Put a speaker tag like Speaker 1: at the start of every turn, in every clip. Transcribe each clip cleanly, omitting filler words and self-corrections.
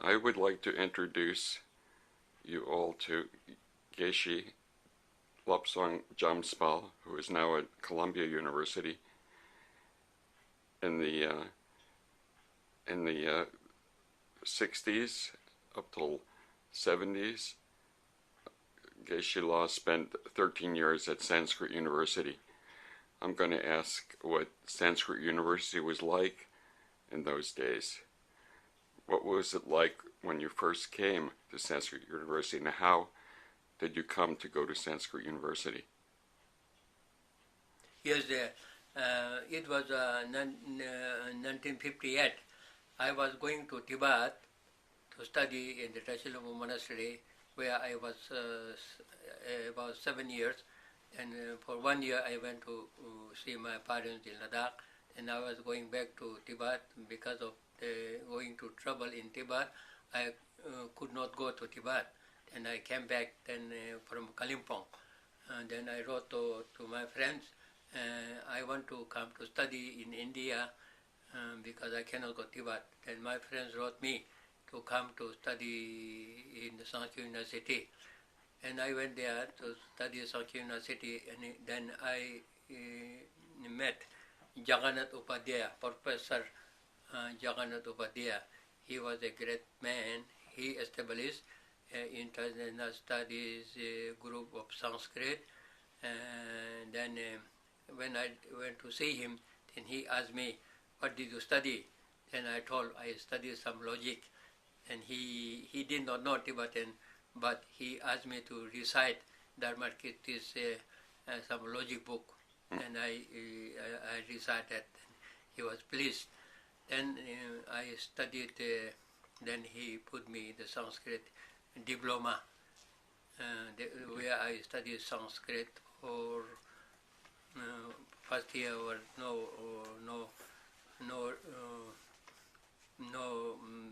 Speaker 1: I would like to introduce you all to Geshe Lobsang Jamspal, who is now at Columbia University. In the 60s up till 70s, Geshe La spent 13 years at Sanskrit University. I'm going to ask what Sanskrit University was like in those days. What was it like when you first came to Sanskrit University, and how did you come to go to Sanskrit University?
Speaker 2: Yes, it was 1958. I was going to Tibet to study in the Geshe Lobsang Monastery, where I was about 7 years. And for 1 year I went to see my parents in Ladakh, and I was going back to Tibet. Because of going to trouble in Tibet, I could not go to Tibet, and I came back then from Kalimpong. And then I wrote to my friends, I want to come to study in India because I cannot go to Tibet. Then my friends wrote me to come to study in the Sanskrit University. And I went there to study Sanskrit University, and then I met Jagannath Upadhyaya, Professor Jagannath Upadhyaya. He was a great man. He established international studies group of Sanskrit. And then when I went to see him, then he asked me, "What did you study?" Then I told I studied some logic. And he did not know Tibetan, but he asked me to recite Dharmakirti's some logic book, and I recited. He was pleased. Then I studied. Then he put me the Sanskrit diploma, where I studied Sanskrit for first year or no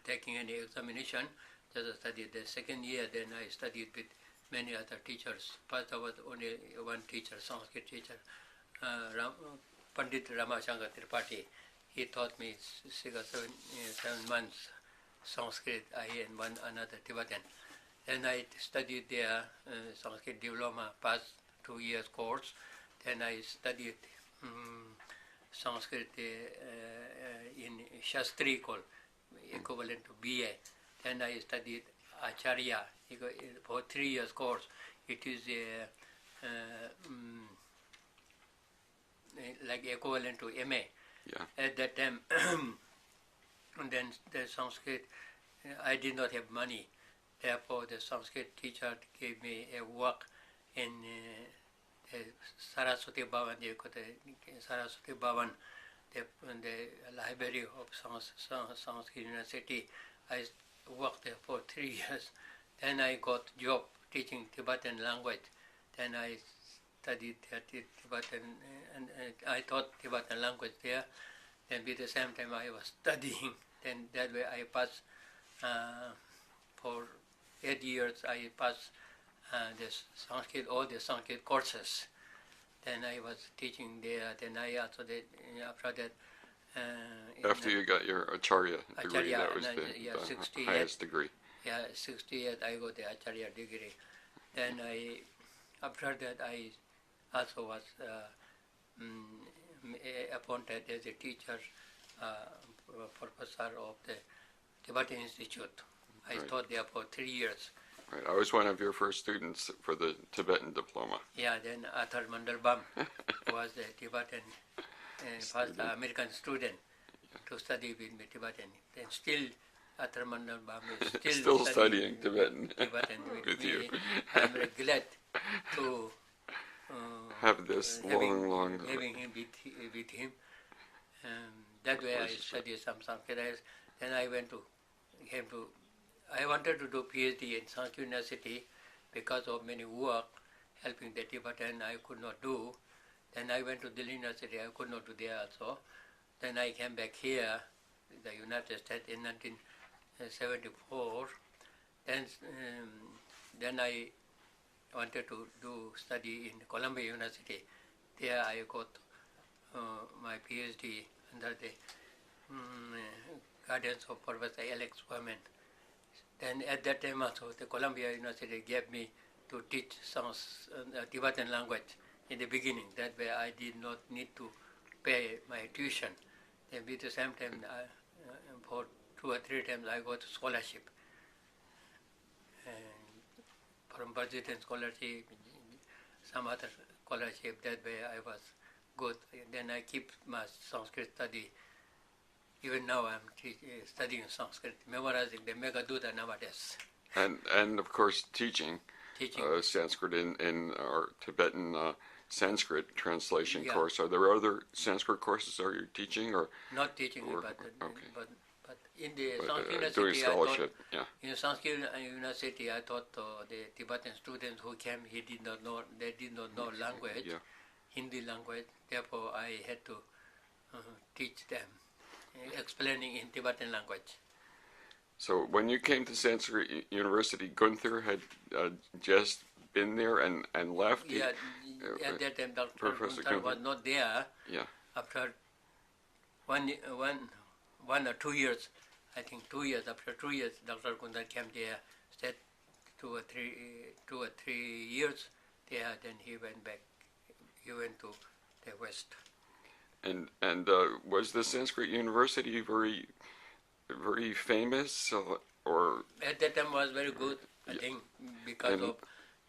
Speaker 2: taking any examination, just studied. The second year, then I studied with many other teachers. First I was only one teacher, Sanskrit teacher, Pandit Ramashankar Tripathi. He taught me 6 or 7 months Sanskrit, and one another Tibetan. Then I studied there Sanskrit diploma, passed 2 years course. Then I studied Sanskrit in Shastri, called equivalent to BA. Then I studied Acharya for 3 years course. It is like equivalent to MA.
Speaker 1: Yeah.
Speaker 2: At that time, and then the Sanskrit, I did not have money. Therefore, the Sanskrit teacher gave me a work in Saraswati Bhavan, Saraswati Bhavan, the library of Sanskrit University. I worked there for 3 years. Then I got job teaching Tibetan language. Then I studied Tibetan, and I taught Tibetan language there. Then at the same time I was studying. Then that way I passed for 8 years. I passed all the Sanskrit courses. Then I was teaching there. Then I also did, after that.
Speaker 1: After you got your Acharya degree,
Speaker 2: Acharya,
Speaker 1: that was the highest degree.
Speaker 2: Yeah, 68 I got the Acharya degree. Then after that I also was appointed as a teacher, professor of the Tibetan Institute. I taught there for 3 years.
Speaker 1: Right, I was one of your first students for the Tibetan diploma.
Speaker 2: Yeah, then Arthur Mandelbaum was the Tibetan first American student to study with me Tibetan. Then still Arthur Mandelbaum is still
Speaker 1: studying Tibetan
Speaker 2: with me.
Speaker 1: you.
Speaker 2: I'm very glad to
Speaker 1: have this long
Speaker 2: having him with him. That way I studied some Sanskrit. Then I I wanted to do PhD in Sanskrit University because of many work helping the Tibetan I could not do. Then I went to Delhi University, I could not do there also. Then I came back here, the United States, in 1974. Then I wanted to study in Columbia University. There I got my PhD under the guidance of Professor Alex Wyman. Then at that time also, the Columbia University gave me to teach Tibetan language in the beginning. That way I did not need to pay my tuition. Then at the same time, for 2 or 3 times I got scholarship. And from President scholarship, some other scholarship, that way I was good. And then I keep my Sanskrit study. Even now I'm studying Sanskrit, memorizing the Meghadutta nowadays.
Speaker 1: And of course teaching Sanskrit in our Tibetan Sanskrit translation course. Are there other Sanskrit courses are you teaching or
Speaker 2: not teaching, but in the Sanskrit University,
Speaker 1: doing scholarship?
Speaker 2: In Sanskrit University, I thought the Tibetan students who came, they did not know language, Hindi language. Therefore, I had to teach them, explaining in Tibetan language.
Speaker 1: So when you came to Sanskrit University, Gunther had just been there and left?
Speaker 2: Yeah, at that time, Dr. Gunther was not there.
Speaker 1: Yeah.
Speaker 2: After one or 2 years, I think 2 years, after 2 years, Dr. Gunther came there, stayed 2 or 3 years there, then he went back. He went to the West.
Speaker 1: And was the Sanskrit University very famous, or
Speaker 2: at that time was very good, I think, because of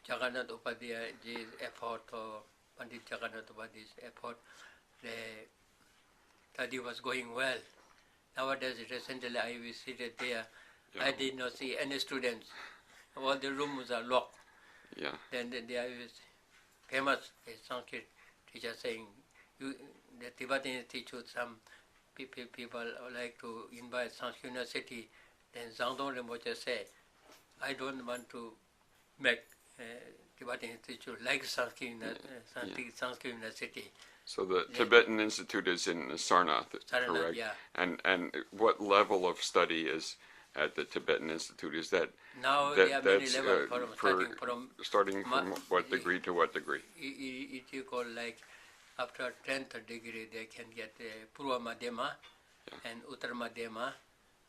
Speaker 2: Jagannath Upadhyay's effort, or Pandit Jagannath Upadhyay's effort, the study was going well. Nowadays, recently I visited there, I did not see any students. All the rooms are locked.
Speaker 1: Yeah.
Speaker 2: Then there is famous Sanskrit teacher saying, the Tibetan Institute, some people like to invite Sanskrit University. Then Zangdong Rinpoche say, I don't want to make Tibetan Institute like Sanskrit University.
Speaker 1: So the Tibetan Institute is in Sarnath, correct?
Speaker 2: Yeah.
Speaker 1: And what level of study is at the Tibetan Institute? Is that
Speaker 2: now there are many levels
Speaker 1: starting from what degree to what degree?
Speaker 2: It is called like after 10th degree they can get Purva Madhyama and Uttar Madhyama.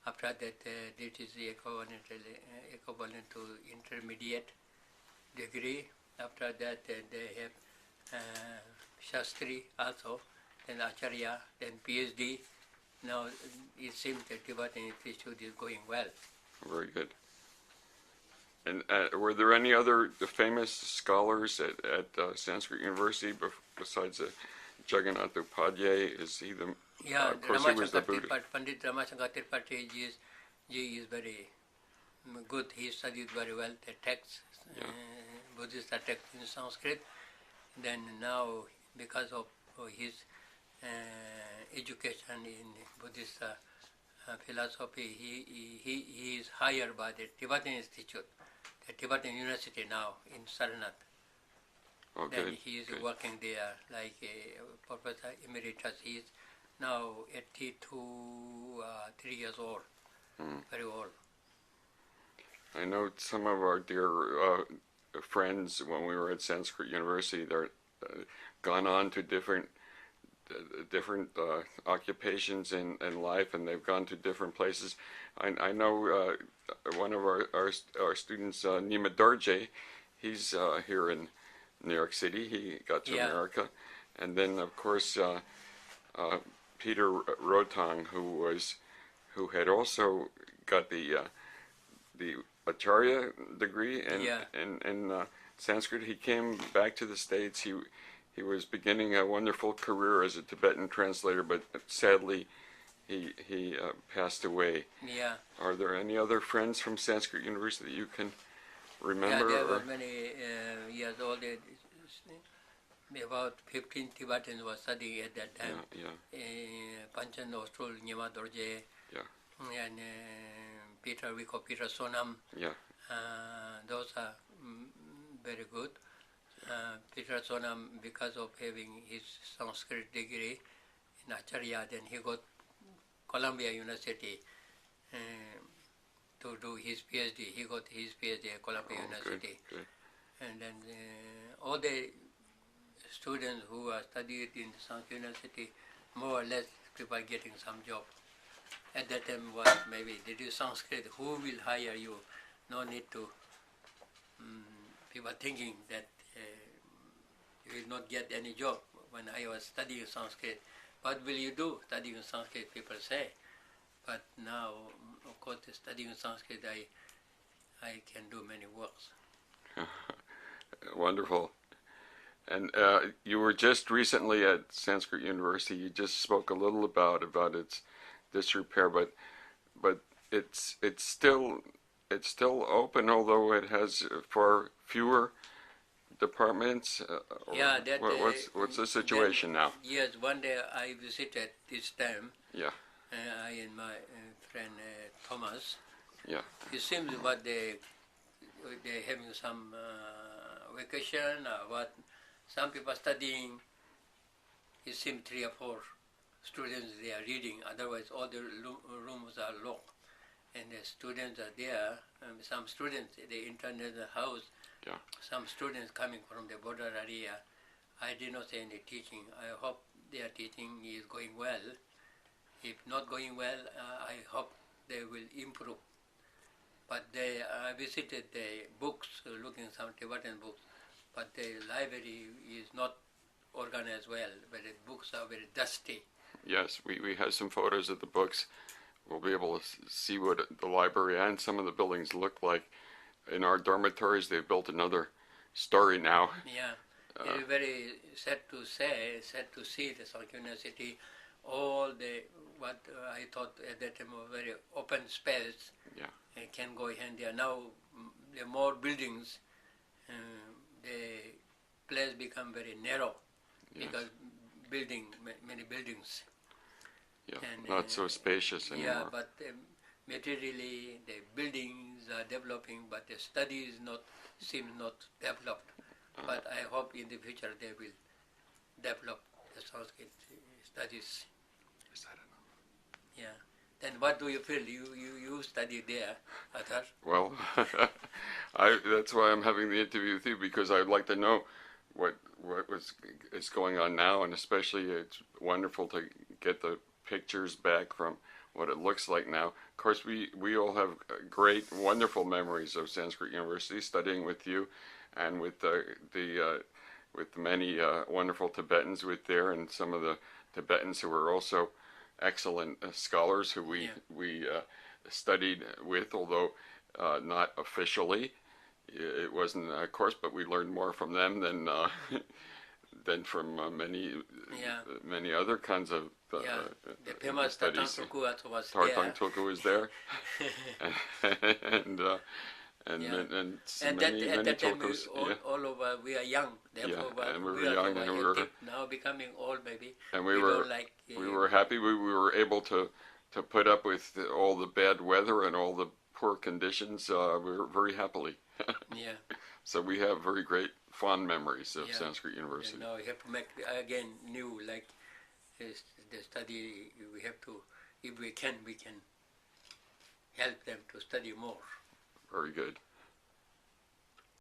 Speaker 2: After that it is equivalent to intermediate degree. After that they have Shastri also, then Acharya, then PhD. Now it seems that Tibetan Institute is going well.
Speaker 1: Very good. And were there any other famous scholars at Sanskrit University besides Jagannath Upadhyay? Is he the? Of course, he was the Buddha.
Speaker 2: Pandit Ramashankar Tripathi ji is very good. He studied very well the texts, Buddhist texts in Sanskrit. Then now, because of his education in Buddhist philosophy, he is hired by the Tibetan Institute, the Tibetan University now in Sarnath.
Speaker 1: Oh,
Speaker 2: then
Speaker 1: good.
Speaker 2: he is working there like a professor emeritus. He is now 82, 3 years old, very old.
Speaker 1: I know some of our dear friends, when we were at Sanskrit University, they're gone on to different occupations in life, and they've gone to different places. I know one of our students, Nima Darje, he's here in New York City. He got to America. And then, of course, Peter Rotang, who had also got the Acharya degree in Sanskrit. He came back to the States. He was beginning a wonderful career as a Tibetan translator, but sadly he passed away.
Speaker 2: Yeah.
Speaker 1: Are there any other friends from Sanskrit University that you can remember?
Speaker 2: Yeah, there were many years old. About 15 Tibetans were studying at that time. Panchan Ostrul, Nyama Dorje, and Peter Sonam. Those are very good. Peter Sonam, because of having his Sanskrit degree in Acharya, then he got Columbia University to do his PhD. He got his PhD at Columbia University.
Speaker 1: Good.
Speaker 2: And then all the students who are studied in Sanskrit University, more or less people are getting some job. at that time was maybe did you Sanskrit, who will hire you? No need to. People thinking that you will not get any job. When I was studying Sanskrit, what will you do studying Sanskrit? People say, but now, of course, studying Sanskrit, I can do many works.
Speaker 1: Wonderful. And you were just recently at Sanskrit University. You just spoke a little about its disrepair, but it's still open, although it has far fewer departments.
Speaker 2: Yeah, that.
Speaker 1: What's the situation now?
Speaker 2: Yes, one day I visited this time.
Speaker 1: Yeah.
Speaker 2: I and my friend Thomas.
Speaker 1: Yeah.
Speaker 2: It seems what they having some vacation or what. Some people studying. It seems 3 or 4 students they are reading. Otherwise, all the rooms are locked, and the students are there. Some students they intern in the house.
Speaker 1: Yeah.
Speaker 2: Some students coming from the border area. I did not say any teaching. I hope their teaching is going well. If not going well, I hope they will improve. But they visited the books, looking some Tibetan books, but the library is not organized well. But the books are very dusty.
Speaker 1: Yes, we have some photos of the books. We'll be able to see what the library and some of the buildings look like. In our dormitories, they've built another story now.
Speaker 2: Yeah, it is very sad to see the Sanskrit University. All the what I thought at that time was very open space.
Speaker 1: Yeah.
Speaker 2: It can go hand there. Now there are more buildings. The place become very narrow.
Speaker 1: Yes.
Speaker 2: Because many buildings.
Speaker 1: Yeah,
Speaker 2: And,
Speaker 1: not so spacious anymore.
Speaker 2: Yeah, but materially the buildings are developing, but the studies seem not developed. But I hope in the future they will develop the Sanskrit studies.
Speaker 1: Is that enough?
Speaker 2: Yeah. Then what do you feel? You study there, Athar?
Speaker 1: Well, that's why I'm having the interview with you, because I'd like to know what is going on now, and especially it's wonderful to get the pictures back from what it looks like now. Of course, we all have great, wonderful memories of Sanskrit University, studying with you, and with with many wonderful Tibetans there, and some of the Tibetans who were also excellent scholars who we studied with, although not officially. It wasn't a course, but we learned more from them than from many other kinds of
Speaker 2: the famous
Speaker 1: studies.
Speaker 2: Tartang was
Speaker 1: Tartang Tulku was there, and
Speaker 2: at that time
Speaker 1: Tulkus.
Speaker 2: all over we are young. Therefore,
Speaker 1: and we were young, and we were
Speaker 2: now becoming old, maybe.
Speaker 1: And we were happy. We were able to put up with all the bad weather and all the poor conditions. We were very happily.
Speaker 2: Yeah.
Speaker 1: So we have very great, fond memories of Sanskrit University.
Speaker 2: And now we have to make again new, like the study. We have to, if we can help them to study more.
Speaker 1: Very good.